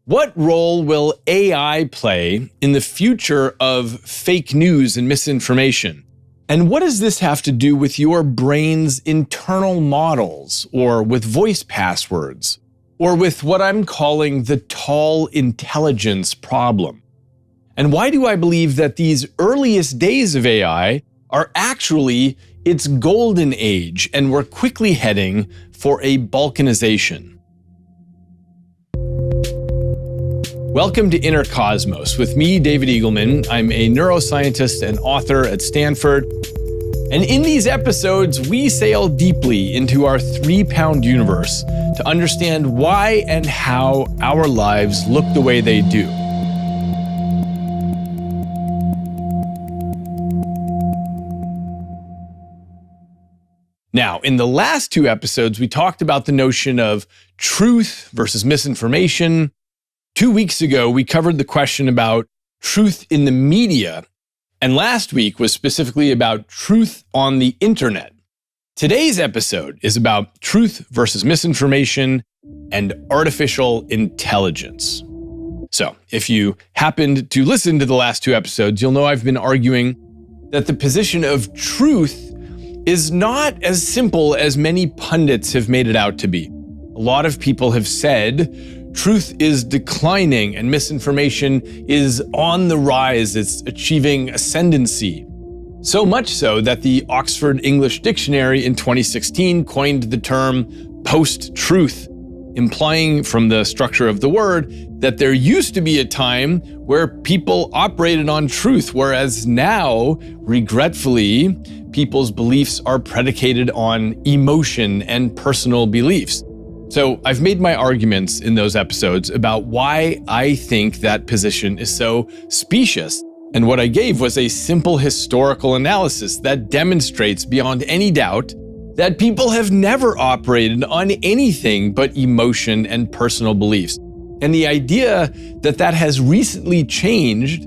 What role will AI play in the future of fake news and misinformation? And what does this have to do with your brain's internal models, or with voice passwords, or with what I'm calling the tall intelligence problem? And why do I believe that these earliest days of AI are actually its golden age, and we're quickly heading for a balkanization? Welcome to Inner Cosmos with me, David Eagleman. I'm a neuroscientist and author at Stanford. And in these episodes, we sail deeply into our 3-pound universe to understand why and how our lives look the way they do. Now, in the last 2 episodes, we talked about the notion of truth versus misinformation. 2 weeks ago, we covered the question about truth in the media, and last week was specifically about truth on the internet. Today's episode is about truth versus misinformation and artificial intelligence. So, if you happened to listen to the last 2 episodes, you'll know I've been arguing that the position of truth is not as simple as many pundits have made it out to be. A lot of people have said truth is declining and misinformation is on the rise. It's achieving ascendancy. So much so that the Oxford English Dictionary in 2016 coined the term post-truth, implying from the structure of the word that there used to be a time where people operated on truth, whereas now, regretfully, people's beliefs are predicated on emotion and personal beliefs. So I've made my arguments in those episodes about why I think that position is so specious. And what I gave was a simple historical analysis that demonstrates beyond any doubt that people have never operated on anything but emotion and personal beliefs. And the idea that that has recently changed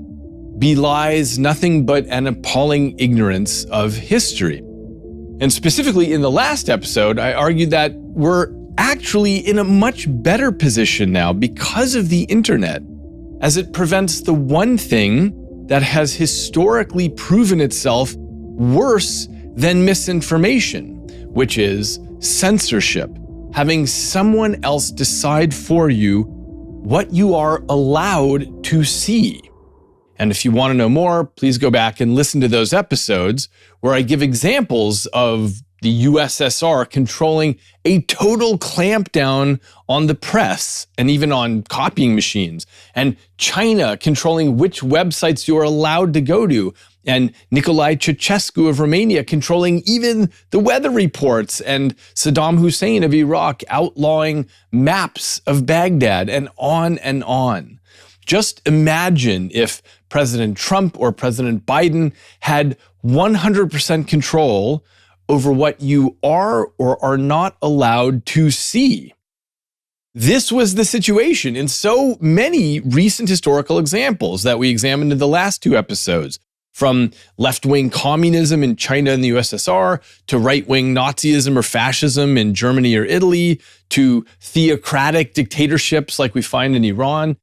belies nothing but an appalling ignorance of history. And specifically in the last episode, I argued that we're actually in a much better position now because of the internet, as it prevents the one thing that has historically proven itself worse than misinformation, which is censorship, having someone else decide for you what you are allowed to see. And if you want to know more, please go back and listen to those episodes where I give examples of the USSR controlling a total clampdown on the press and even on copying machines, and China controlling which websites you're allowed to go to, and Nicolae Ceausescu of Romania controlling even the weather reports, and Saddam Hussein of Iraq outlawing maps of Baghdad, and on and on. Just imagine if President Trump or President Biden had 100% control over what you are or are not allowed to see. This was the situation in so many recent historical examples that we examined in the last 2 episodes, from left-wing communism in China and the USSR, to right-wing Nazism or fascism in Germany or Italy, to theocratic dictatorships like we find in Iran.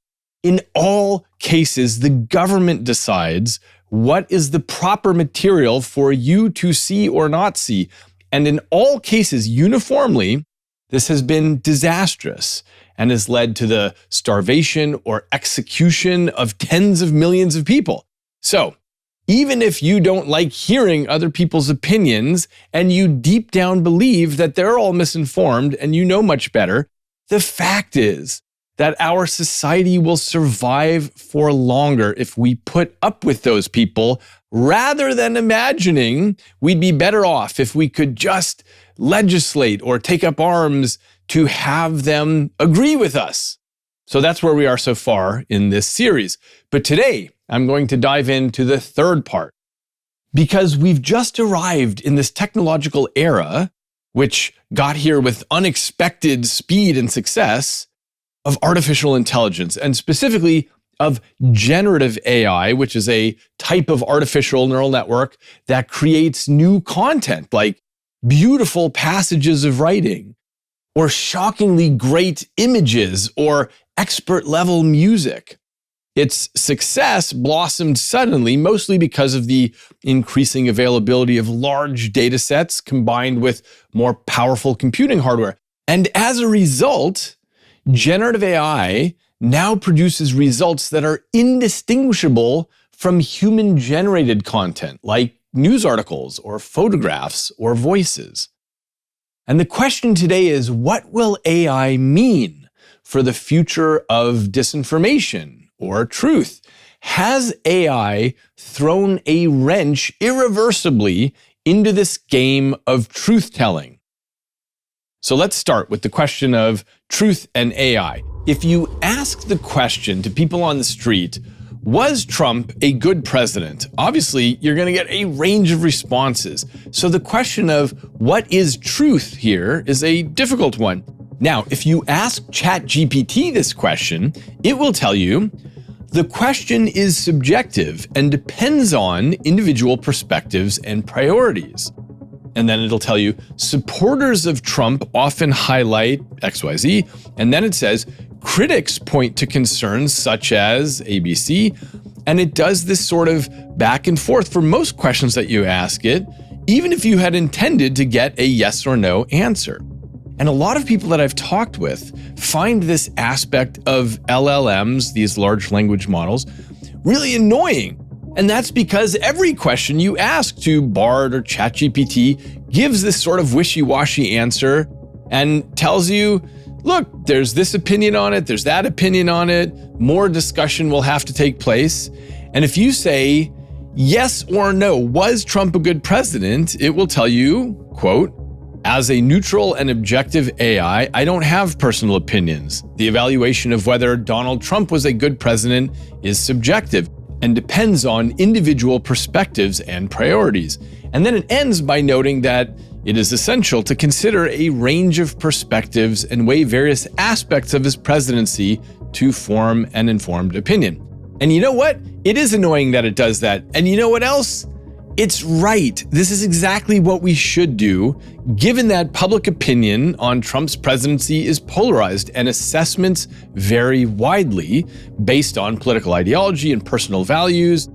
In all cases, the government decides what is the proper material for you to see or not see. And in all cases, uniformly, this has been disastrous and has led to the starvation or execution of tens of millions of people. So, even if you don't like hearing other people's opinions and you deep down believe that they're all misinformed and you know much better, the fact is that our society will survive for longer if we put up with those people, rather than imagining we'd be better off if we could just legislate or take up arms to have them agree with us. So that's where we are so far in this series. But today, I'm going to dive into the third part, because we've just arrived in this technological era, which got here with unexpected speed and success, of artificial intelligence, and specifically of generative AI, which is a type of artificial neural network that creates new content like beautiful passages of writing, or shockingly great images or expert-level music. Its success blossomed suddenly, mostly because of the increasing availability of large data sets combined with more powerful computing hardware. And as a result, generative AI now produces results that are indistinguishable from human-generated content, like news articles or photographs or voices. And the question today is, what will AI mean for the future of disinformation or truth? Has AI thrown a wrench irreversibly into this game of truth-telling? So let's start with the question of truth and AI. If you ask the question to people on the street, was Trump a good president? Obviously, you're going to get a range of responses. So the question of what is truth here is a difficult one. Now, if you ask ChatGPT this question, it will tell you the question is subjective and depends on individual perspectives and priorities. And then it'll tell you supporters of Trump often highlight XYZ, and then it says critics point to concerns such as ABC, and it does this sort of back and forth for most questions that you ask it, even if you had intended to get a yes or no answer. And a lot of people that I've talked with find this aspect of LLMs, these large language models, really annoying. And that's because every question you ask to Bard or ChatGPT gives this sort of wishy-washy answer and tells you, look, there's this opinion on it, there's that opinion on it, more discussion will have to take place. And if you say, yes or no, was Trump a good president? It will tell you, quote, as a neutral and objective AI, I don't have personal opinions. The evaluation of whether Donald Trump was a good president is subjective and depends on individual perspectives and priorities. And then it ends by noting that it is essential to consider a range of perspectives and weigh various aspects of his presidency to form an informed opinion. And you know what? It is annoying that it does that. And you know what else? It's right. This is exactly what we should do, given that public opinion on Trump's presidency is polarized and assessments vary widely based on political ideology and personal values.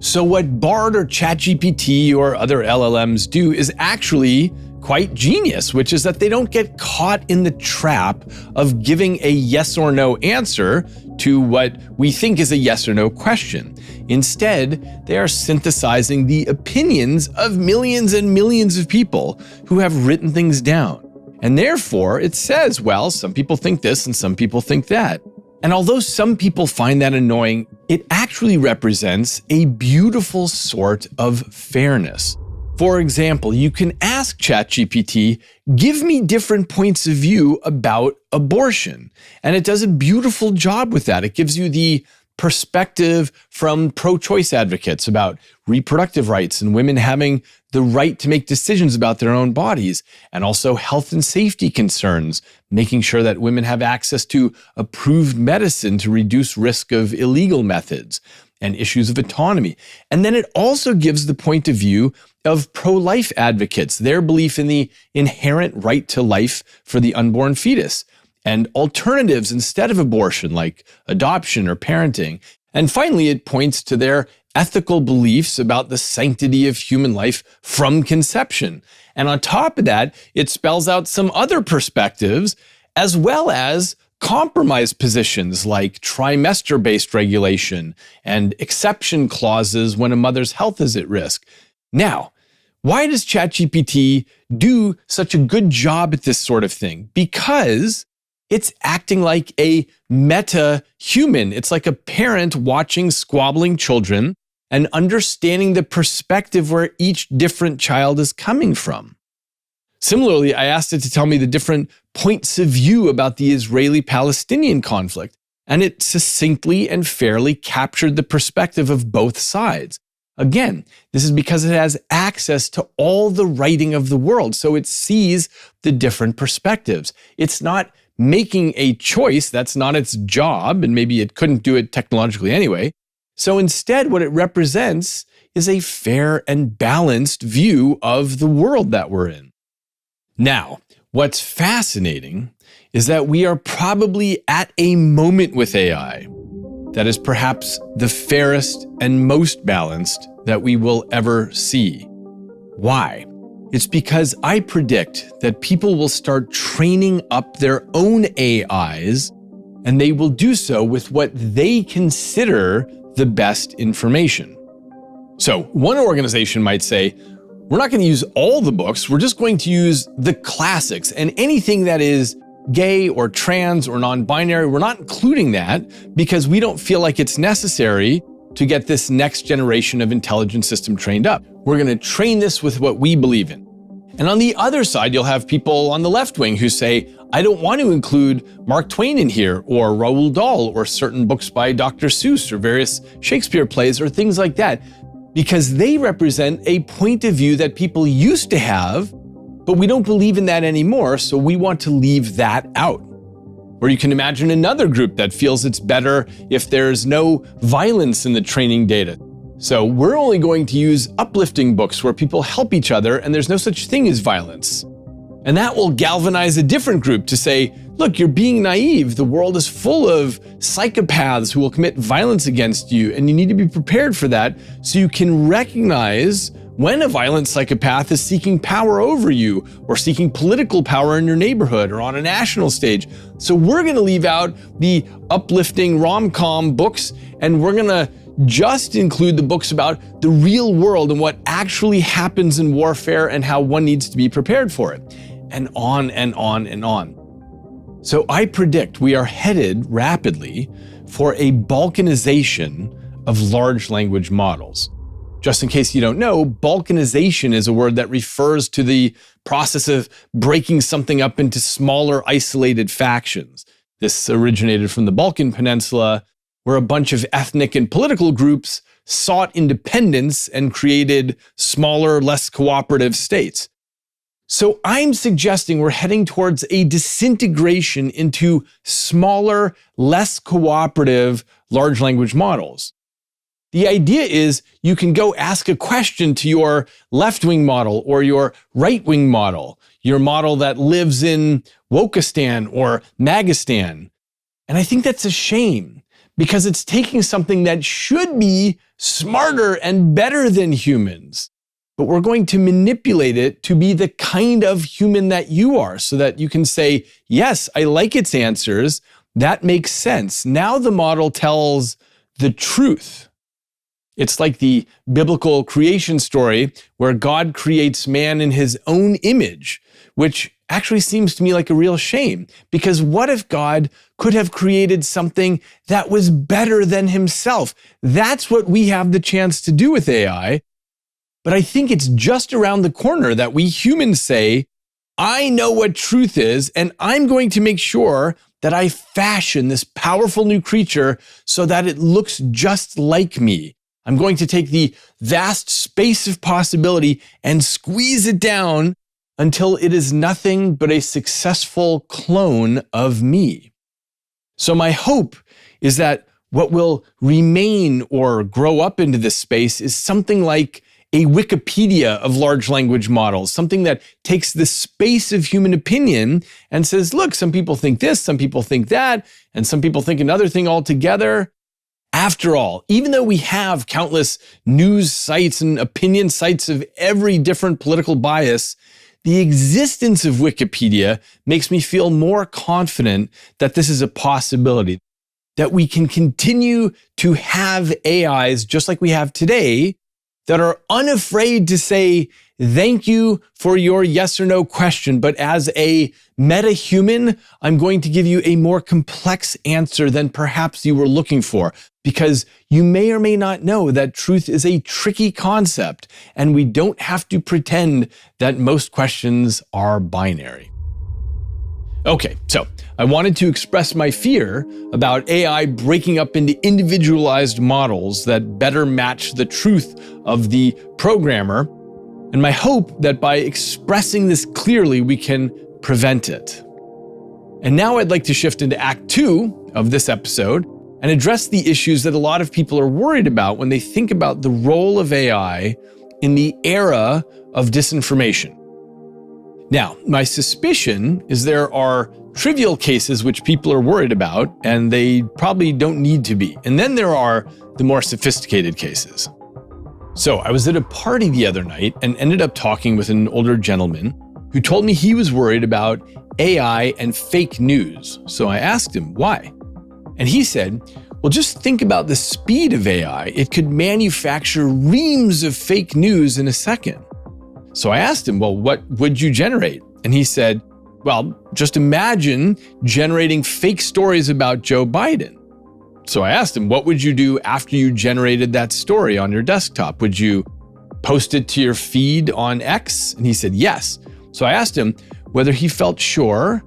So what Bard or ChatGPT or other LLMs do is actually quite genius, which is that they don't get caught in the trap of giving a yes or no answer to what we think is a yes or no question. Instead, they are synthesizing the opinions of millions and millions of people who have written things down. And therefore, it says, well, some people think this and some people think that. And although some people find that annoying, it actually represents a beautiful sort of fairness. For example, you can ask ChatGPT, give me different points of view about abortion. And it does a beautiful job with that. It gives you the perspective from pro-choice advocates about reproductive rights and women having the right to make decisions about their own bodies, and also health and safety concerns, making sure that women have access to approved medicine to reduce risk of illegal methods, and issues of autonomy. And then it also gives the point of view of pro-life advocates, their belief in the inherent right to life for the unborn fetus, and alternatives instead of abortion, like adoption or parenting. And finally, it points to their ethical beliefs about the sanctity of human life from conception. And on top of that, it spells out some other perspectives, as well as compromise positions like trimester-based regulation and exception clauses when a mother's health is at risk. Now, why does ChatGPT do such a good job at this sort of thing? Because it's acting like a meta-human. It's like a parent watching squabbling children and understanding the perspective where each different child is coming from. Similarly, I asked it to tell me the different points of view about the Israeli-Palestinian conflict, and it succinctly and fairly captured the perspective of both sides. Again, this is because it has access to all the writing of the world, so it sees the different perspectives. It's not making a choice, that's not its job, and maybe it couldn't do it technologically anyway. So instead, what it represents is a fair and balanced view of the world that we're in. Now, What's fascinating is that we are probably at a moment with AI that is perhaps the fairest and most balanced that we will ever see. Why? It's because I predict that people will start training up their own AIs, and they will do so with what they consider the best information. So one organization might say, we're not going to use all the books, we're just going to use the classics, and anything that is gay or trans or non-binary, we're not including that because we don't feel like it's necessary to get this next generation of intelligence system trained up. We're going to train this with what we believe in. And on the other side, you'll have people on the left wing who say, I don't want to include Mark Twain in here, or Roald Dahl, or certain books by Dr. Seuss, or various Shakespeare plays, or things like that, because they represent a point of view that people used to have, but we don't believe in that anymore, so we want to leave that out. Or you can imagine another group that feels it's better if there's no violence in the training data. So we're only going to use uplifting books where people help each other and there's no such thing as violence. And that will galvanize a different group to say, look, you're being naive. The world is full of psychopaths who will commit violence against you, and you need to be prepared for that so you can recognize when a violent psychopath is seeking power over you or seeking political power in your neighborhood or on a national stage. So we're going to leave out the uplifting rom-com books, and we're going to just include the books about the real world and what actually happens in warfare and how one needs to be prepared for it. And on and on and on. So I predict we are headed rapidly for a balkanization of large language models. Just in case you don't know, balkanization is a word that refers to the process of breaking something up into smaller, isolated factions. This originated from the Balkan Peninsula, where a bunch of ethnic and political groups sought independence and created smaller, less cooperative states. So I'm suggesting we're heading towards a disintegration into smaller, less cooperative large language models. The idea is you can go ask a question to your left-wing model or your right-wing model, your model that lives in Wokistan or Magistan. And I think that's a shame because it's taking something that should be smarter and better than humans, but we're going to manipulate it to be the kind of human that you are so that you can say, yes, I like its answers. That makes sense. Now the model tells the truth. It's like the biblical creation story where God creates man in his own image, which actually seems to me like a real shame, because what if God could have created something that was better than himself? That's what we have the chance to do with AI. But I think it's just around the corner that we humans say, I know what truth is, and I'm going to make sure that I fashion this powerful new creature so that it looks just like me. I'm going to take the vast space of possibility and squeeze it down until it is nothing but a successful clone of me. So my hope is that what will remain or grow up into this space is something like a Wikipedia of large language models, something that takes the space of human opinion and says, look, some people think this, some people think that, and some people think another thing altogether. After all, even though we have countless news sites and opinion sites of every different political bias, the existence of Wikipedia makes me feel more confident that this is a possibility, that we can continue to have AIs just like we have today that are unafraid to say, thank you for your yes or no question, but as a meta-human, I'm going to give you a more complex answer than perhaps you were looking for, because you may or may not know that truth is a tricky concept, and we don't have to pretend that most questions are binary. Okay, so I wanted to express my fear about AI breaking up into individualized models that better match the truth of the programmer, and my hope that by expressing this clearly, we can prevent it. And now I'd like to shift into Act 2 of this episode and address the issues that a lot of people are worried about when they think about the role of AI in the era of disinformation. Now, my suspicion is there are trivial cases which people are worried about, and they probably don't need to be. And then there are the more sophisticated cases. So I was at a party the other night and ended up talking with an older gentleman who told me he was worried about AI and fake news. So I asked him why. And he said, well, just think about the speed of AI. It could manufacture reams of fake news in a second. So I asked him, well, what would you generate? And he said, well, just imagine generating fake stories about Joe Biden. So I asked him, what would you do after you generated that story on your desktop? Would you post it to your feed on X? And he said, yes. So I asked him whether he felt sure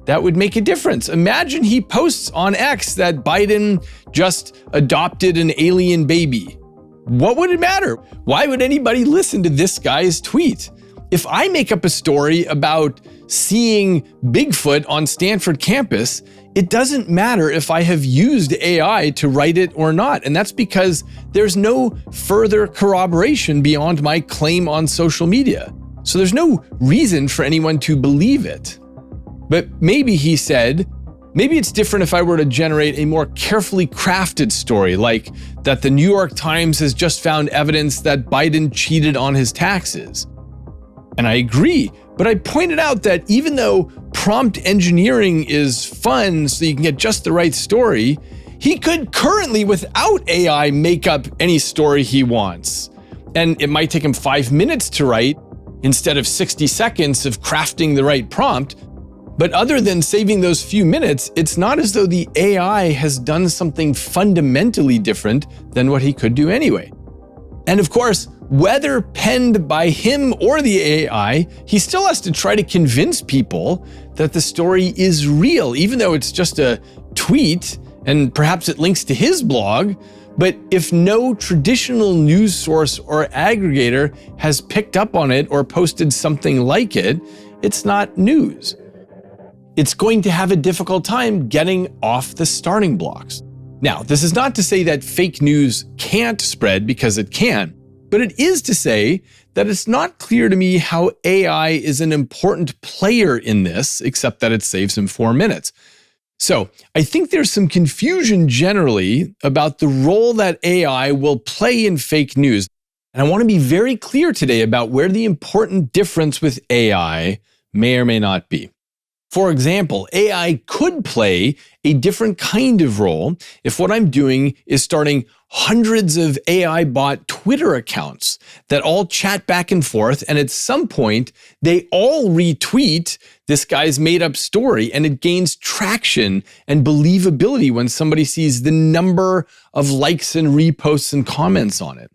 that would make a difference. Imagine he posts on X that Biden just adopted an alien baby. What would it matter? Why would anybody listen to this guy's tweet? If I make up a story about seeing Bigfoot on Stanford campus, it doesn't matter if I have used AI to write it or not. And that's because there's no further corroboration beyond my claim on social media. So there's no reason for anyone to believe it. But maybe, he said, maybe it's different if I were to generate a more carefully crafted story, like that the New York Times has just found evidence that Biden cheated on his taxes. And I agree, but I pointed out that even though prompt engineering is fun so you can get just the right story, he could currently, without AI, make up any story he wants. And it might take him 5 minutes to write instead of 60 seconds of crafting the right prompt. But other than saving those few minutes, it's not as though the AI has done something fundamentally different than what he could do anyway. And of course, whether penned by him or the AI, he still has to try to convince people that the story is real, even though it's just a tweet and perhaps it links to his blog. But if no traditional news source or aggregator has picked up on it or posted something like it, it's not news. It's going to have a difficult time getting off the starting blocks. Now, this is not to say that fake news can't spread, because it can, but it is to say that it's not clear to me how AI is an important player in this, except that it saves him 4 minutes. So I think there's some confusion generally about the role that AI will play in fake news. And I want to be very clear today about where the important difference with AI may or may not be. For example, AI could play a different kind of role if what I'm doing is starting hundreds of AI bot Twitter accounts that all chat back and forth, and at some point, they all retweet this guy's made-up story, and it gains traction and believability when somebody sees the number of likes and reposts and comments on it.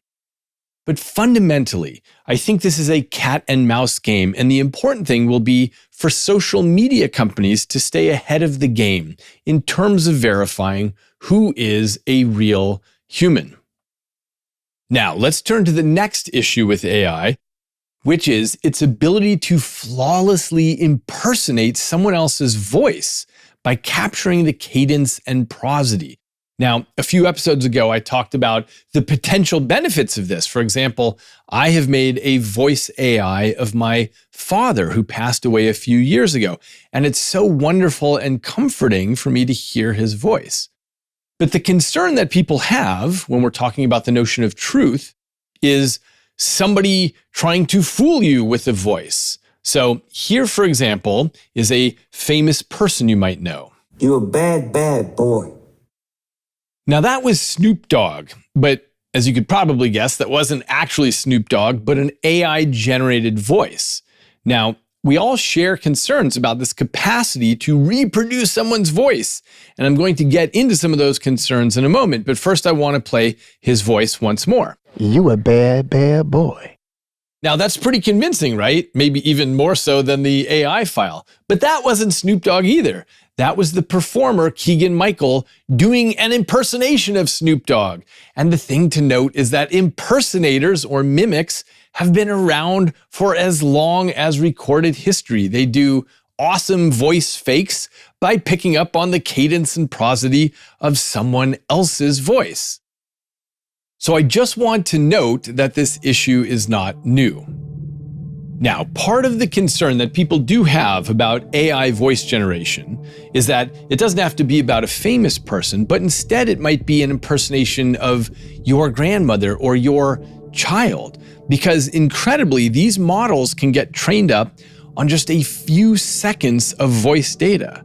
But fundamentally, I think this is a cat and mouse game, and the important thing will be for social media companies to stay ahead of the game in terms of verifying who is a real human. Now, let's turn to the next issue with AI, which is its ability to flawlessly impersonate someone else's voice by capturing the cadence and prosody. Now, a few episodes ago, I talked about the potential benefits of this. For example, I have made a voice AI of my father who passed away a few years ago, and it's so wonderful and comforting for me to hear his voice. But the concern that people have when we're talking about the notion of truth is somebody trying to fool you with a voice. So here, for example, is a famous person you might know. You're a bad, bad boy. Now that was Snoop Dogg, but as you could probably guess, that wasn't actually Snoop Dogg, but an AI-generated voice. Now, we all share concerns about this capacity to reproduce someone's voice, and I'm going to get into some of those concerns in a moment, but first I want to play his voice once more. You a bad, bad boy. Now that's pretty convincing, right? Maybe even more so than the AI file. But that wasn't Snoop Dogg either. That was the performer Keegan-Michael doing an impersonation of Snoop Dogg. And the thing to note is that impersonators or mimics have been around for as long as recorded history. They do awesome voice fakes by picking up on the cadence and prosody of someone else's voice. So I just want to note that this issue is not new. Now, part of the concern that people do have about AI voice generation is that it doesn't have to be about a famous person, but instead it might be an impersonation of your grandmother or your child, because incredibly, these models can get trained up on just a few seconds of voice data.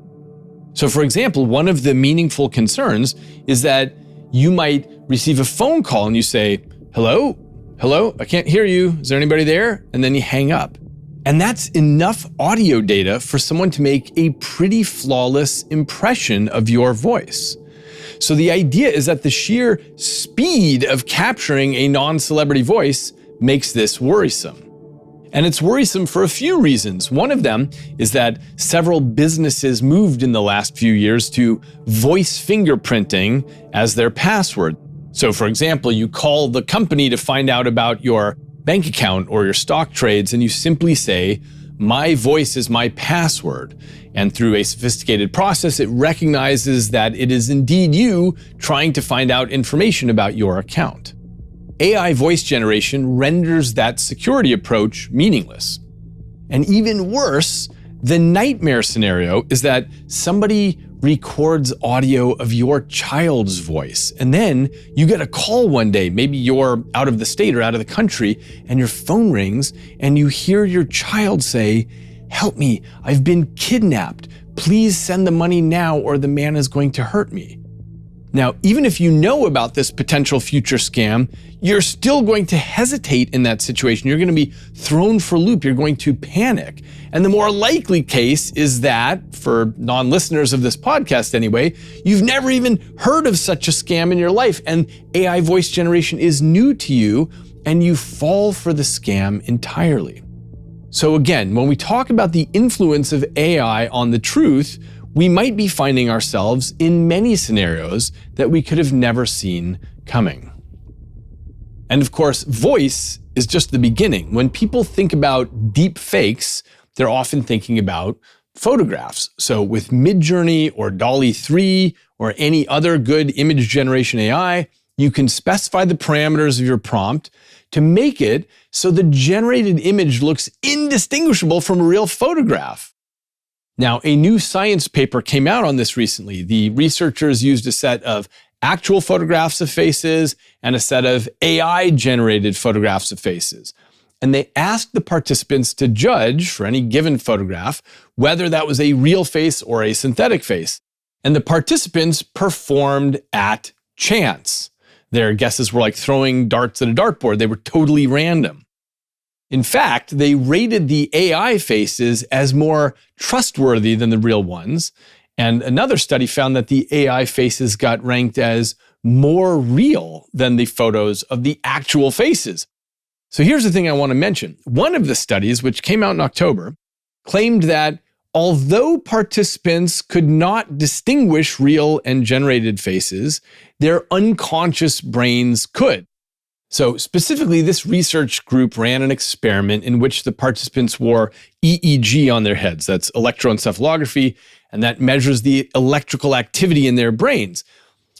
So for example, one of the meaningful concerns is that you might receive a phone call and you say, "Hello? Hello? I can't hear you. Is there anybody there?" And then you hang up. And that's enough audio data for someone to make a pretty flawless impression of your voice. So the idea is that the sheer speed of capturing a non-celebrity voice makes this worrisome. And it's worrisome for a few reasons. One of them is that several businesses moved in the last few years to voice fingerprinting as their password. So for example, you call the company to find out about your bank account or your stock trades, and you simply say, "My voice is my password." And through a sophisticated process, it recognizes that it is indeed you trying to find out information about your account. AI voice generation renders that security approach meaningless. And even worse, the nightmare scenario is that somebody records audio of your child's voice, and then you get a call one day, maybe you're out of the state or out of the country, and your phone rings and you hear your child say, "Help me, I've been kidnapped. Please send the money now or the man is going to hurt me." Now, even if you know about this potential future scam, you're still going to hesitate in that situation. You're going to be thrown for a loop. You're going to panic. And the more likely case is that, for non-listeners of this podcast anyway, you've never even heard of such a scam in your life, and AI voice generation is new to you, and you fall for the scam entirely. So again, when we talk about the influence of AI on the truth, we might be finding ourselves in many scenarios that we could have never seen coming. And of course, voice is just the beginning. When people think about deepfakes, they're often thinking about photographs. So with Midjourney or DALL-E 3 or any other good image generation AI, you can specify the parameters of your prompt to make it so the generated image looks indistinguishable from a real photograph. Now, a new science paper came out on this recently. The researchers used a set of actual photographs of faces and a set of AI-generated photographs of faces. And they asked the participants to judge for any given photograph whether that was a real face or a synthetic face. And the participants performed at chance. Their guesses were like throwing darts at a dartboard. They were totally random. In fact, they rated the AI faces as more trustworthy than the real ones. And another study found that the AI faces got ranked as more real than the photos of the actual faces. So here's the thing I want to mention. One of the studies, which came out in October, claimed that although participants could not distinguish real and generated faces, their unconscious brains could. So specifically, this research group ran an experiment in which the participants wore EEG on their heads. That's electroencephalography, and that measures the electrical activity in their brains.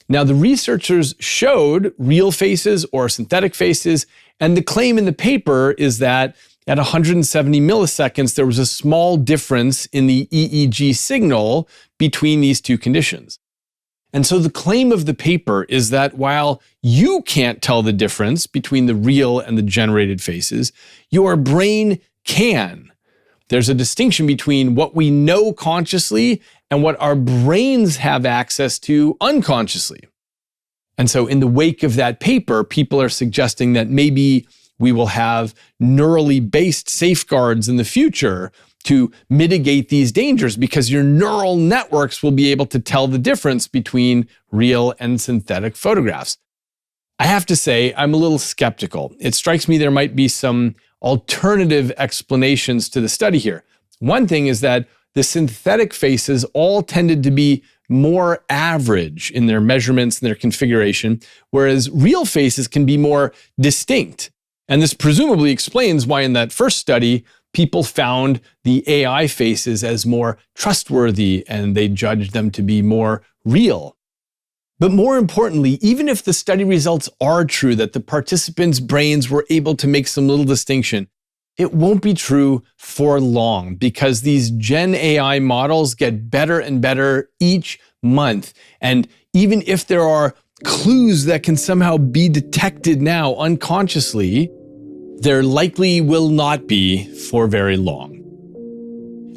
Now, the researchers showed real faces or synthetic faces, and the claim in the paper is that at 170 milliseconds, there was a small difference in the EEG signal between these two conditions. And so the claim of the paper is that while you can't tell the difference between the real and the generated faces, your brain can. There's a distinction between what we know consciously and what our brains have access to unconsciously. And so in the wake of that paper, people are suggesting that maybe we will have neurally based safeguards in the future to mitigate these dangers, because your neural networks will be able to tell the difference between real and synthetic photographs. I have to say, I'm a little skeptical. It strikes me there might be some alternative explanations to the study here. One thing is that the synthetic faces all tended to be more average in their measurements and their configuration, whereas real faces can be more distinct. And this presumably explains why in that first study, people found the AI faces as more trustworthy and they judged them to be more real. But more importantly, even if the study results are true, that the participants' brains were able to make some little distinction, It won't be true for long because these Gen AI models get better and better each month. And even if there are clues that can somehow be detected now unconsciously, there likely will not be for very long.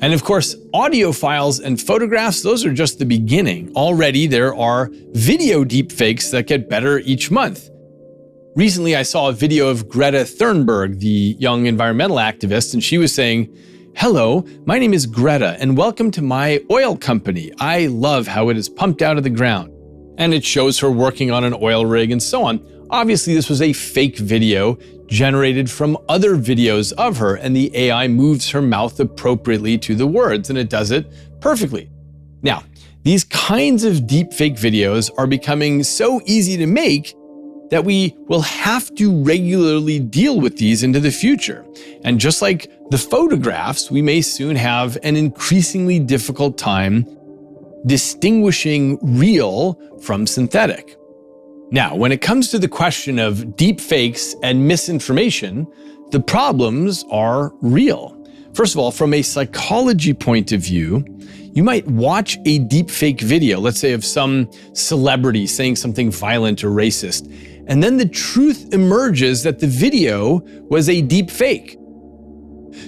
And of course, audio files and photographs, those are just the beginning. Already there are video deepfakes that get better each month. Recently, I saw a video of Greta Thunberg, the young environmental activist, and she was saying, "Hello, my name is Greta, and welcome to my oil company. I love how it is pumped out of the ground." And it shows her working on an oil rig and so on. Obviously, this was a fake video generated from other videos of her, and the AI moves her mouth appropriately to the words, and it does it perfectly. Now, these kinds of deepfake videos are becoming so easy to make that we will have to regularly deal with these into the future. And just like the photographs, we may soon have an increasingly difficult time distinguishing real from synthetic. Now, when it comes to the question of deepfakes and misinformation, the problems are real. First of all, from a psychology point of view, you might watch a deepfake video, let's say of some celebrity saying something violent or racist, and then the truth emerges that the video was a deepfake.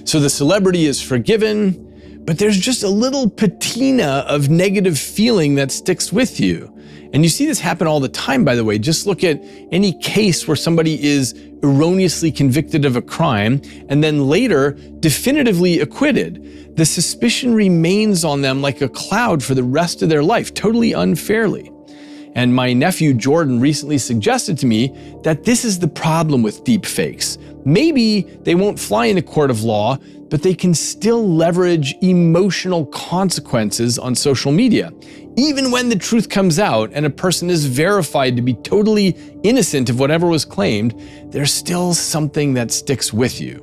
So the celebrity is forgiven, but there's just a little patina of negative feeling that sticks with you. And you see this happen all the time, by the way. Just look at any case where somebody is erroneously convicted of a crime and then later definitively acquitted. The suspicion remains on them like a cloud for the rest of their life, totally unfairly. And my nephew Jordan recently suggested to me that this is the problem with deepfakes. Maybe they won't fly in a court of law, but they can still leverage emotional consequences on social media. Even when the truth comes out and a person is verified to be totally innocent of whatever was claimed, there's still something that sticks with you.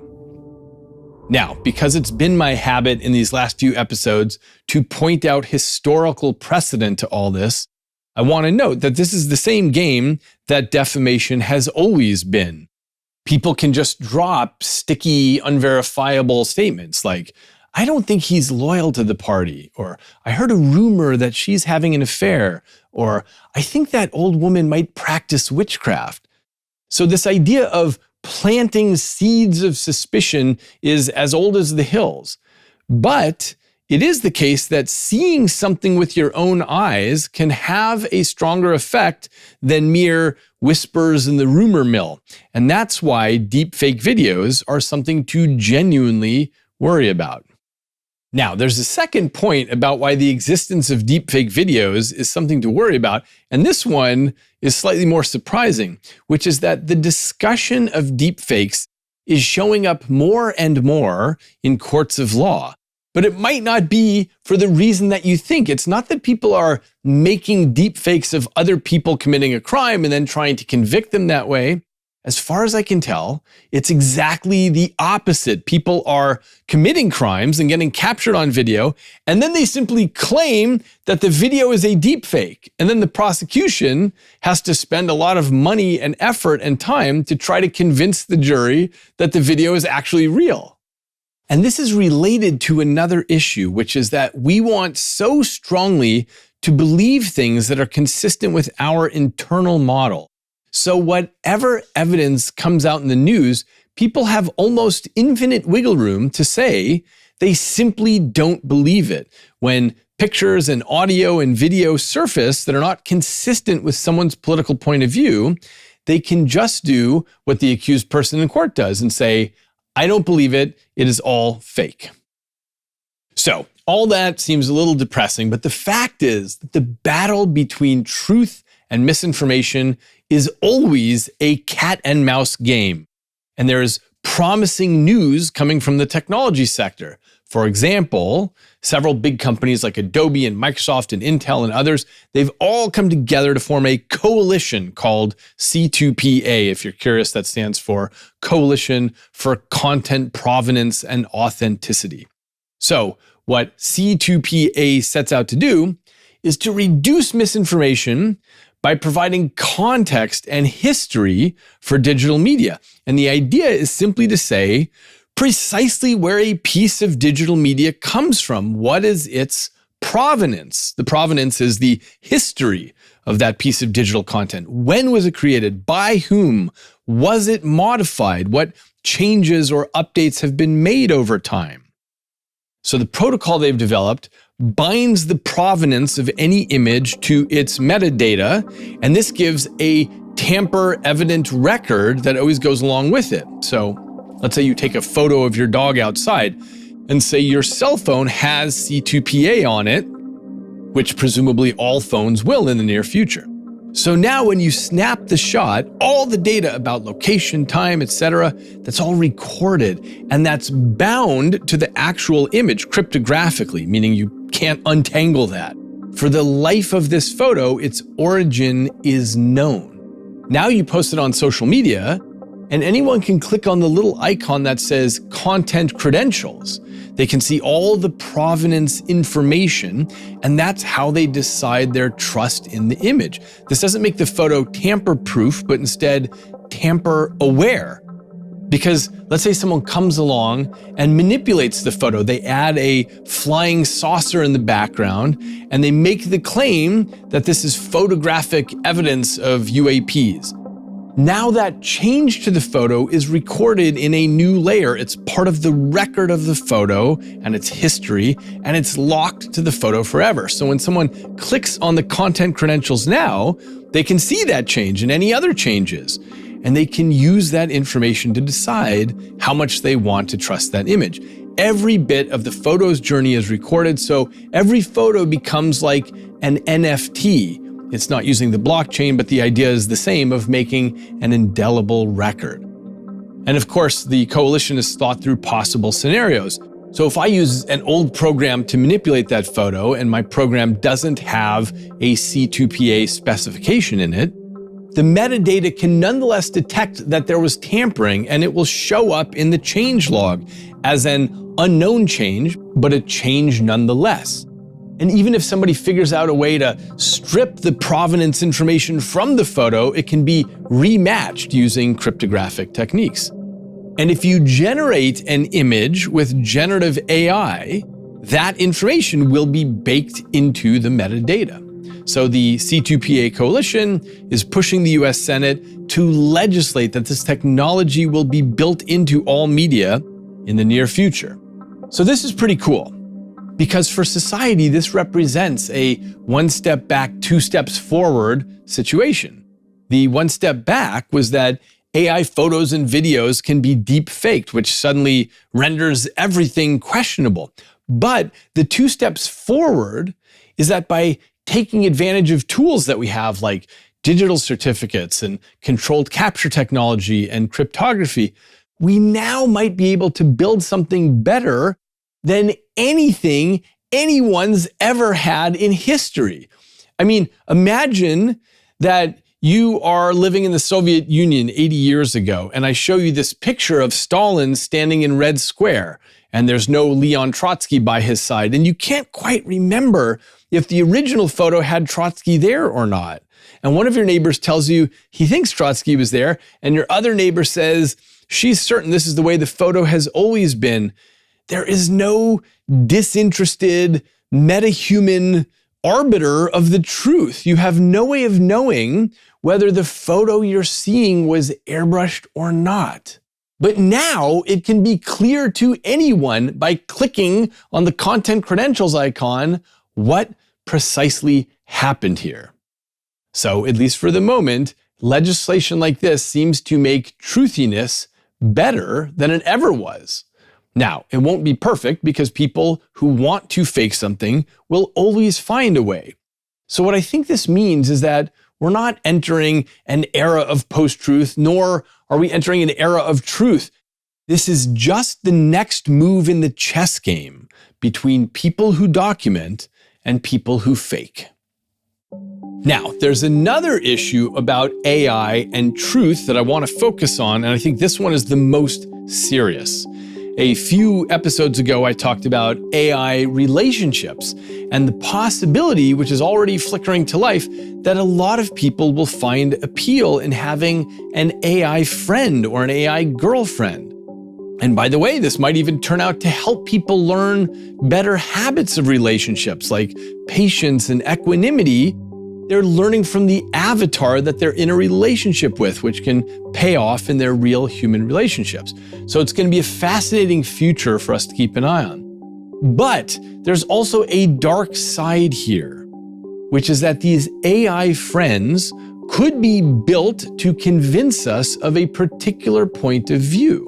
Now, because it's been my habit in these last few episodes to point out historical precedent to all this, I want to note that this is the same game that defamation has always been. People can just drop sticky, unverifiable statements like, "I don't think he's loyal to the party," or "I heard a rumor that she's having an affair," or "I think that old woman might practice witchcraft." So this idea of planting seeds of suspicion is as old as the hills. But it is the case that seeing something with your own eyes can have a stronger effect than mere whispers in the rumor mill. And that's why deepfake videos are something to genuinely worry about. Now, there's a second point about why the existence of deepfake videos is something to worry about, and this one is slightly more surprising, which is that the discussion of deepfakes is showing up more and more in courts of law. But it might not be for the reason that you think. It's not that people are making deepfakes of other people committing a crime and then trying to convict them that way. As far as I can tell, it's exactly the opposite. People are committing crimes and getting captured on video, and then they simply claim that the video is a deepfake. And then the prosecution has to spend a lot of money and effort and time to try to convince the jury that the video is actually real. And this is related to another issue, which is that we want so strongly to believe things that are consistent with our internal model. So whatever evidence comes out in the news, people have almost infinite wiggle room to say they simply don't believe it. When pictures and audio and video surface that are not consistent with someone's political point of view, they can just do what the accused person in court does and say, "I don't believe it, it is all fake." So, all that seems a little depressing, but the fact is that the battle between truth and misinformation is always a cat and mouse game. And there's promising news coming from the technology sector. For example, several big companies like Adobe and Microsoft and Intel and others, they've all come together to form a coalition called C2PA. If you're curious, that stands for Coalition for Content Provenance and Authenticity. So what C2PA sets out to do is to reduce misinformation by providing context and history for digital media. And the idea is simply to say, precisely where a piece of digital media comes from. What is its provenance? The provenance is the history of that piece of digital content. When was it created? By whom? Was it modified? What changes or updates have been made over time? So the protocol they've developed binds the provenance of any image to its metadata, and this gives a tamper-evident record that always goes along with it. So let's say you take a photo of your dog outside and say your cell phone has C2PA on it, which presumably all phones will in the near future. So now when you snap the shot, all the data about location, time, etc., that's all recorded, and that's bound to the actual image cryptographically, meaning you can't untangle that. For the life of this photo, its origin is known. Now you post it on social media, and anyone can click on the little icon that says content credentials. They can see all the provenance information, and that's how they decide their trust in the image. This doesn't make the photo tamper-proof, but instead tamper-aware. Because let's say someone comes along and manipulates the photo. They add a flying saucer in the background, and they make the claim that this is photographic evidence of UAPs. Now that change to the photo is recorded in a new layer. It's part of the record of the photo and its history, and it's locked to the photo forever. So when someone clicks on the content credentials now, they can see that change and any other changes, and they can use that information to decide how much they want to trust that image. Every bit of the photo's journey is recorded, so every photo becomes like an NFT. It's not using the blockchain, but the idea is the same of making an indelible record. And of course, the coalition has thought through possible scenarios. So if I use an old program to manipulate that photo and my program doesn't have a C2PA specification in it, the metadata can nonetheless detect that there was tampering, and it will show up in the change log as an unknown change, but a change nonetheless. And even if somebody figures out a way to strip the provenance information from the photo, it can be rematched using cryptographic techniques. And if you generate an image with generative AI, that information will be baked into the metadata. So the C2PA coalition is pushing the US Senate to legislate that this technology will be built into all media in the near future. So this is pretty cool. Because for society, this represents a one step back, two steps forward situation. The one step back was that AI photos and videos can be deep faked, which suddenly renders everything questionable. But the two steps forward is that by taking advantage of tools that we have like digital certificates and controlled capture technology and cryptography, we now might be able to build something better than anything anyone's ever had in history. I mean, imagine that you are living in the Soviet Union 80 years ago, and I show you this picture of Stalin standing in Red Square, and there's no Leon Trotsky by his side, and you can't quite remember if the original photo had Trotsky there or not. And one of your neighbors tells you he thinks Trotsky was there, and your other neighbor says she's certain this is the way the photo has always been. There is no disinterested, metahuman arbiter of the truth. You have no way of knowing whether the photo you're seeing was airbrushed or not. But now it can be clear to anyone by clicking on the content credentials icon what precisely happened here. So, at least for the moment, legislation like this seems to make truthiness better than it ever was. Now, it won't be perfect because people who want to fake something will always find a way. So what I think this means is that we're not entering an era of post-truth, nor are we entering an era of truth. This is just the next move in the chess game between people who document and people who fake. Now, there's another issue about AI and truth that I want to focus on, and I think this one is the most serious. A few episodes ago, I talked about AI relationships and the possibility, which is already flickering to life, that a lot of people will find appeal in having an AI friend or an AI girlfriend. And by the way, this might even turn out to help people learn better habits of relationships like patience and equanimity. They're learning from the avatar that they're in a relationship with, which can pay off in their real human relationships. So it's going to be a fascinating future for us to keep an eye on. But there's also a dark side here, which is that these AI friends could be built to convince us of a particular point of view.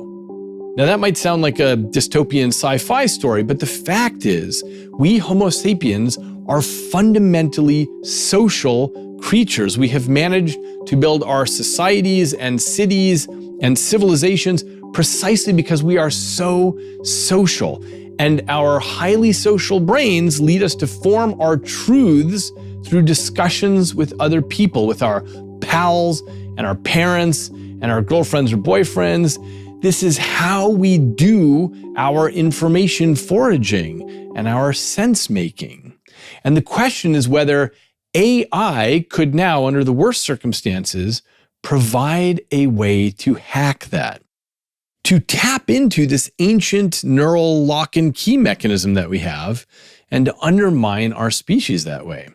Now, that might sound like a dystopian sci-fi story, but the fact is, we Homo sapiens are fundamentally social creatures. We have managed to build our societies and cities and civilizations precisely because we are so social. And our highly social brains lead us to form our truths through discussions with other people, with our pals and our parents and our girlfriends or boyfriends. This is how we do our information foraging and our sense making. And the question is whether AI could now, under the worst circumstances, provide a way to hack that, to tap into this ancient neural lock and key mechanism that we have and to undermine our species that way.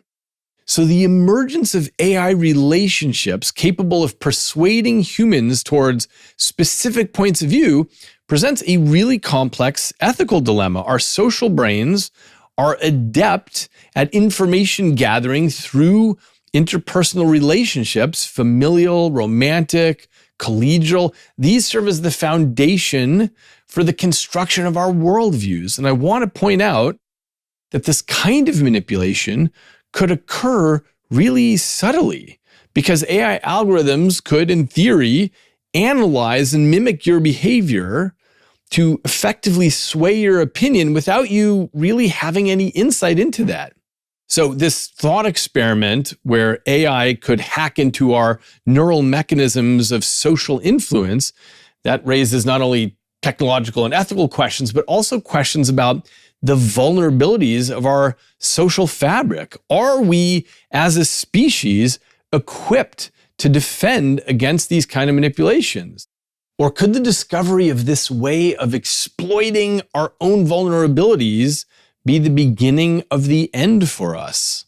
So the emergence of AI relationships capable of persuading humans towards specific points of view presents a really complex ethical dilemma. Our social brains are adept at information gathering through interpersonal relationships, familial, romantic, collegial. These serve as the foundation for the construction of our worldviews. And I want to point out that this kind of manipulation could occur really subtly because AI algorithms could, in theory, analyze and mimic your behavior to effectively sway your opinion without you really having any insight into that. So this thought experiment where AI could hack into our neural mechanisms of social influence, that raises not only technological and ethical questions, but also questions about the vulnerabilities of our social fabric. Are we, as a species, equipped to defend against these kind of manipulations? Or could the discovery of this way of exploiting our own vulnerabilities be the beginning of the end for us?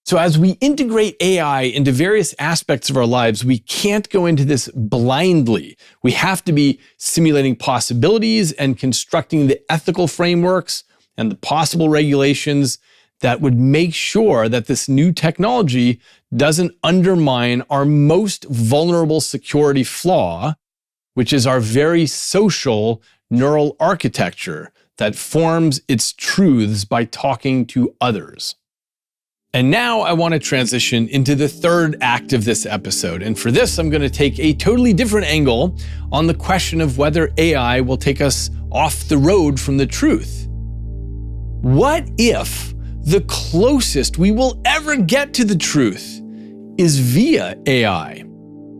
So as we integrate AI into various aspects of our lives, we can't go into this blindly. We have to be simulating possibilities and constructing the ethical frameworks and the possible regulations that would make sure that this new technology doesn't undermine our most vulnerable security flaw, which is our very social neural architecture that forms its truths by talking to others. And now I want to transition into the third act of this episode. And for this, I'm going to take a totally different angle on the question of whether AI will take us off the road from the truth. What if the closest we will ever get to the truth is via AI?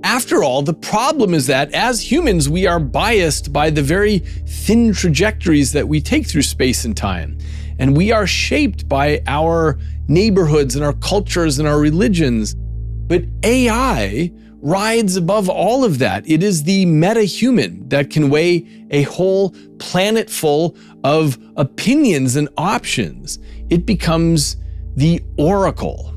After all, the problem is that as humans, we are biased by the very thin trajectories that we take through space and time. And we are shaped by our neighborhoods and our cultures and our religions. But AI rides above all of that. It is the meta-human that can weigh a whole planet full of opinions and options. It becomes the oracle,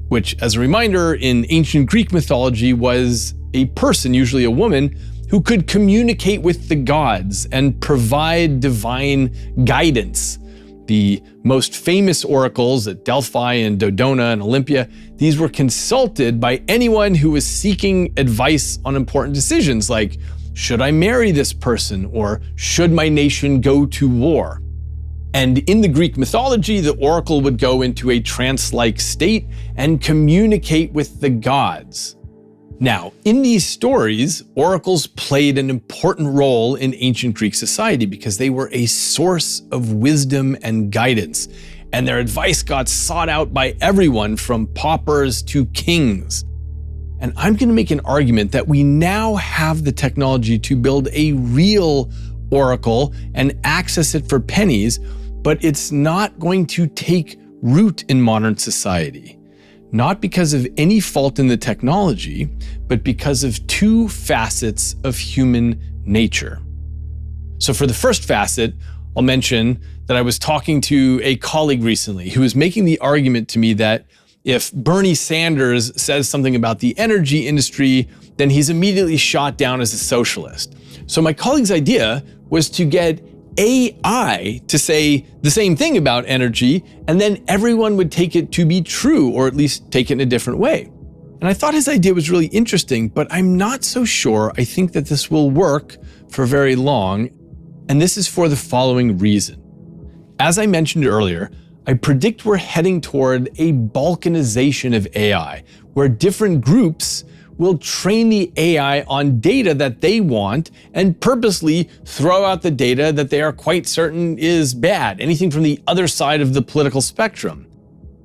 which, as a reminder, in ancient Greek mythology was a person, usually a woman, who could communicate with the gods and provide divine guidance. The most famous oracles at Delphi and Dodona and Olympia, these were consulted by anyone who was seeking advice on important decisions like, should I marry this person or should my nation go to war? And in the Greek mythology, the oracle would go into a trance-like state and communicate with the gods. Now, in these stories, oracles played an important role in ancient Greek society because they were a source of wisdom and guidance, and their advice got sought out by everyone from paupers to kings. And I'm going to make an argument that we now have the technology to build a real oracle and access it for pennies, but it's not going to take root in modern society. Not because of any fault in the technology, but because of two facets of human nature. So for the first facet, I'll mention that I was talking to a colleague recently who was making the argument to me that if Bernie Sanders says something about the energy industry, then he's immediately shot down as a socialist. So my colleague's idea was to get AI to say the same thing about energy, and then everyone would take it to be true, or at least take it in a different way. And I thought his idea was really interesting, but I'm not so sure I think that this will work for very long. And this is for the following reason. As I mentioned earlier, I predict we're heading toward a balkanization of AI, where different groups will train the AI on data that they want and purposely throw out the data that they are quite certain is bad, anything from the other side of the political spectrum.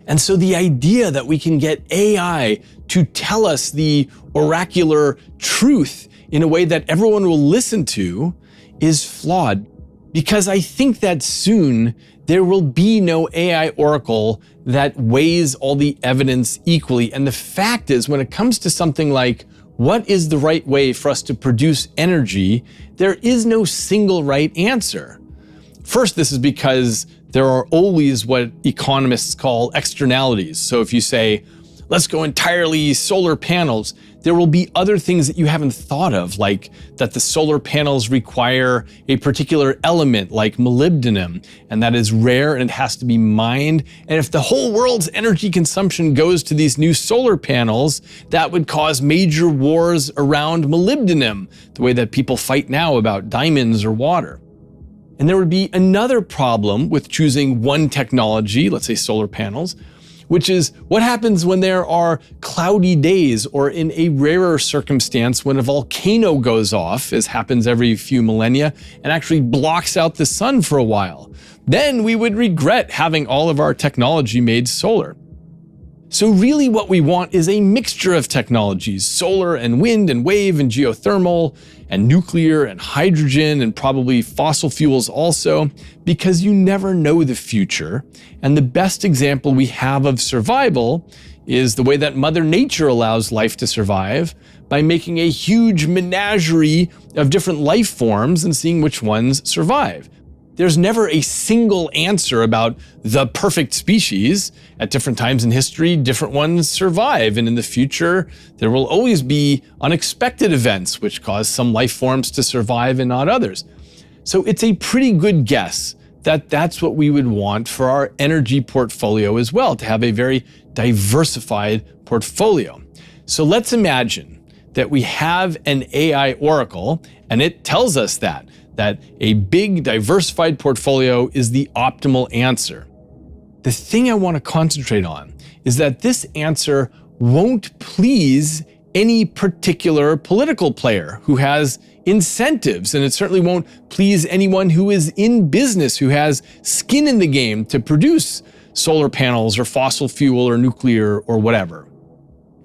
And so the idea that we can get AI to tell us the oracular truth in a way that everyone will listen to is flawed, because I think that soon there will be no AI oracle that weighs all the evidence equally. And the fact is, when it comes to something like what is the right way for us to produce energy, there is no single right answer. First, this is because there are always what economists call externalities. So if you say, let's go entirely solar panels, there will be other things that you haven't thought of, like that the solar panels require a particular element like molybdenum, and that is rare and it has to be mined. And if the whole world's energy consumption goes to these new solar panels, that would cause major wars around molybdenum, the way that people fight now about diamonds or water. And there would be another problem with choosing one technology, let's say solar panels, which is what happens when there are cloudy days, or in a rarer circumstance when a volcano goes off, as happens every few millennia, and actually blocks out the sun for a while. Then we would regret having all of our technology made solar. So really what we want is a mixture of technologies, solar and wind and wave and geothermal and nuclear and hydrogen and probably fossil fuels also, because you never know the future. And the best example we have of survival is the way that Mother Nature allows life to survive, by making a huge menagerie of different life forms and seeing which ones survive. There's never a single answer about the perfect species. At different times in history, different ones survive, and in the future, there will always be unexpected events which cause some life forms to survive and not others. So it's a pretty good guess that that's what we would want for our energy portfolio as well, to have a very diversified portfolio. So let's imagine that we have an AI oracle, and it tells us that a big diversified portfolio is the optimal answer. The thing I want to concentrate on is that this answer won't please any particular political player who has incentives, and it certainly won't please anyone who is in business, who has skin in the game to produce solar panels or fossil fuel or nuclear or whatever.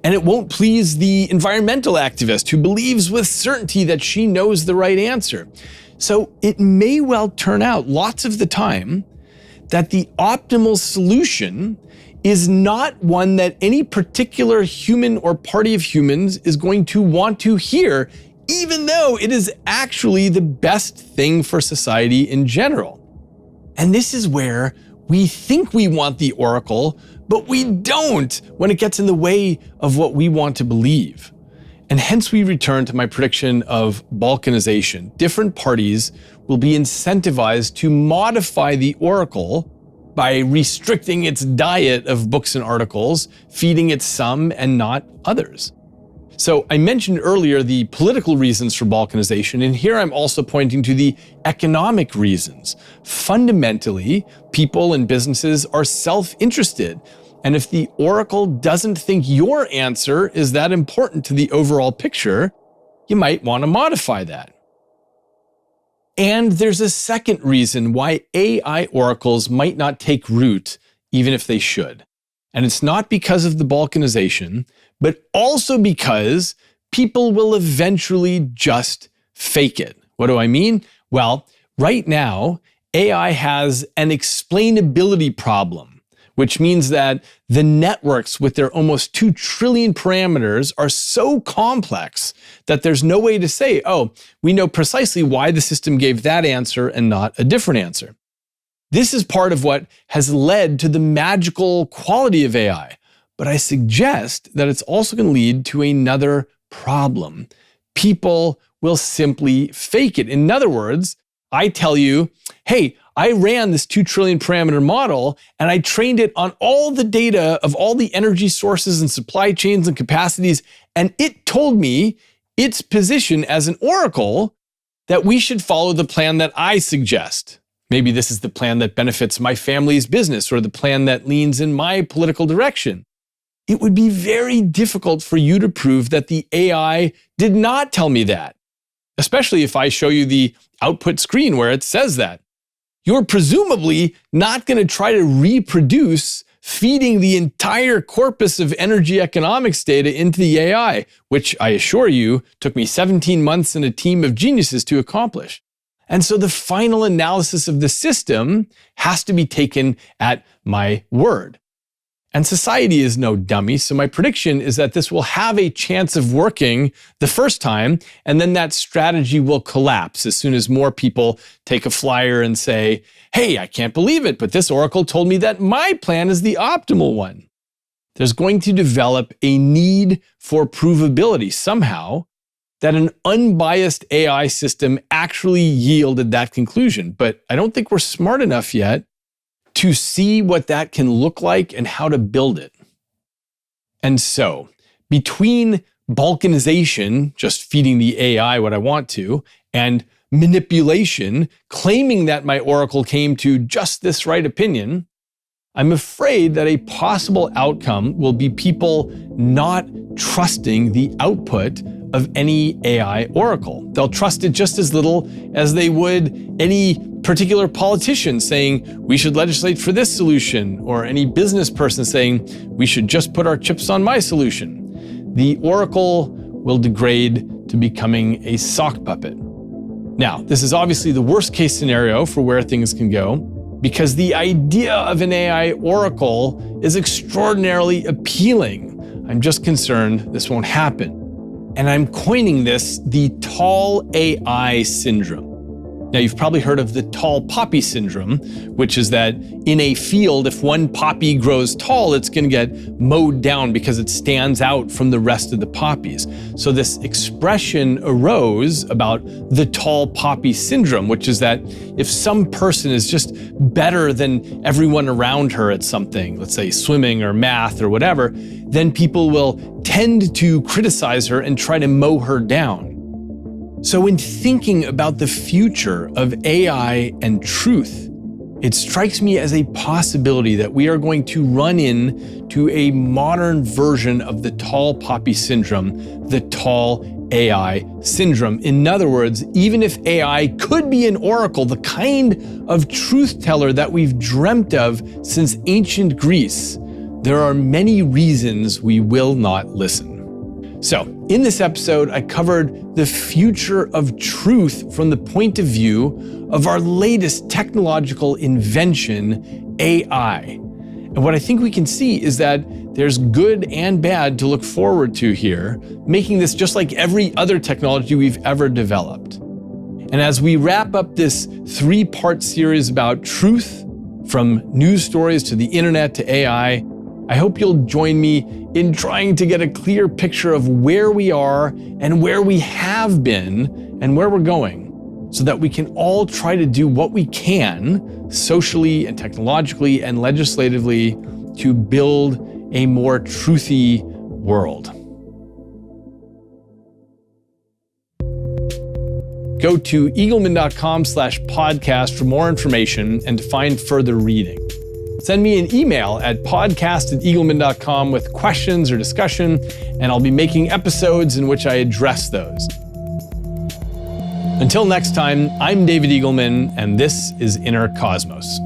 And it won't please the environmental activist who believes with certainty that she knows the right answer. So it may well turn out lots of the time that the optimal solution is not one that any particular human or party of humans is going to want to hear, even though it is actually the best thing for society in general. And this is where we think we want the oracle, but we don't when it gets in the way of what we want to believe. And hence we return to my prediction of balkanization. Different parties will be incentivized to modify the oracle by restricting its diet of books and articles, feeding it some and not others. So I mentioned earlier the political reasons for balkanization, and here I'm also pointing to the economic reasons. Fundamentally, people and businesses are self-interested. And if the oracle doesn't think your answer is that important to the overall picture, you might want to modify that. And there's a second reason why AI oracles might not take root, even if they should. And it's not because of the balkanization, but also because people will eventually just fake it. What do I mean? Well, right now, AI has an explainability problem, which means that the networks with their almost 2 trillion parameters are so complex that there's no way to say, oh, we know precisely why the system gave that answer and not a different answer. This is part of what has led to the magical quality of AI, but I suggest that it's also going to lead to another problem. People will simply fake it. In other words, I tell you, hey, I ran this 2 trillion parameter model and I trained it on all the data of all the energy sources and supply chains and capacities, and it told me its position as an oracle that we should follow the plan that I suggest. Maybe this is the plan that benefits my family's business or the plan that leans in my political direction. It would be very difficult for you to prove that the AI did not tell me that, especially if I show you the output screen where it says that. You're presumably not going to try to reproduce feeding the entire corpus of energy economics data into the AI, which I assure you took me 17 months and a team of geniuses to accomplish. And so the final analysis of the system has to be taken at my word. And society is no dummy, so my prediction is that this will have a chance of working the first time, and then that strategy will collapse as soon as more people take a flyer and say, hey, I can't believe it, but this oracle told me that my plan is the optimal one. There's going to develop a need for provability somehow that an unbiased AI system actually yielded that conclusion. But I don't think we're smart enough yet to see what that can look like and how to build it. And so, between balkanization, just feeding the AI what I want to, and manipulation, claiming that my oracle came to just this right opinion, I'm afraid that a possible outcome will be people not trusting the output of any AI oracle. They'll trust it just as little as they would any particular politician saying we should legislate for this solution, or any business person saying we should just put our chips on my solution. The oracle will degrade to becoming a sock puppet. Now, this is obviously the worst case scenario for where things can go, because the idea of an AI oracle is extraordinarily appealing. I'm just concerned this won't happen. And I'm coining this the tall AI syndrome. Now, you've probably heard of the tall poppy syndrome, which is that in a field, if one poppy grows tall, it's going to get mowed down because it stands out from the rest of the poppies. So this expression arose about the tall poppy syndrome, which is that if some person is just better than everyone around her at something, let's say swimming or math or whatever, then people will tend to criticize her and try to mow her down. So in thinking about the future of AI and truth, it strikes me as a possibility that we are going to run into a modern version of the tall poppy syndrome, the tall AI syndrome. In other words, even if AI could be an oracle, the kind of truth teller that we've dreamt of since ancient Greece, there are many reasons we will not listen. So, in this episode, I covered the future of truth from the point of view of our latest technological invention, AI. And what I think we can see is that there's good and bad to look forward to here, making this just like every other technology we've ever developed. And as we wrap up this 3-part series about truth, from news stories to the internet to AI, I hope you'll join me in trying to get a clear picture of where we are and where we have been and where we're going, so that we can all try to do what we can socially and technologically and legislatively to build a more truthy world. Go to eagleman.com/podcast for more information and to find further reading. Send me an email at podcast@eagleman.com with questions or discussion, and I'll be making episodes in which I address those. Until next time, I'm David Eagleman, and this is Inner Cosmos.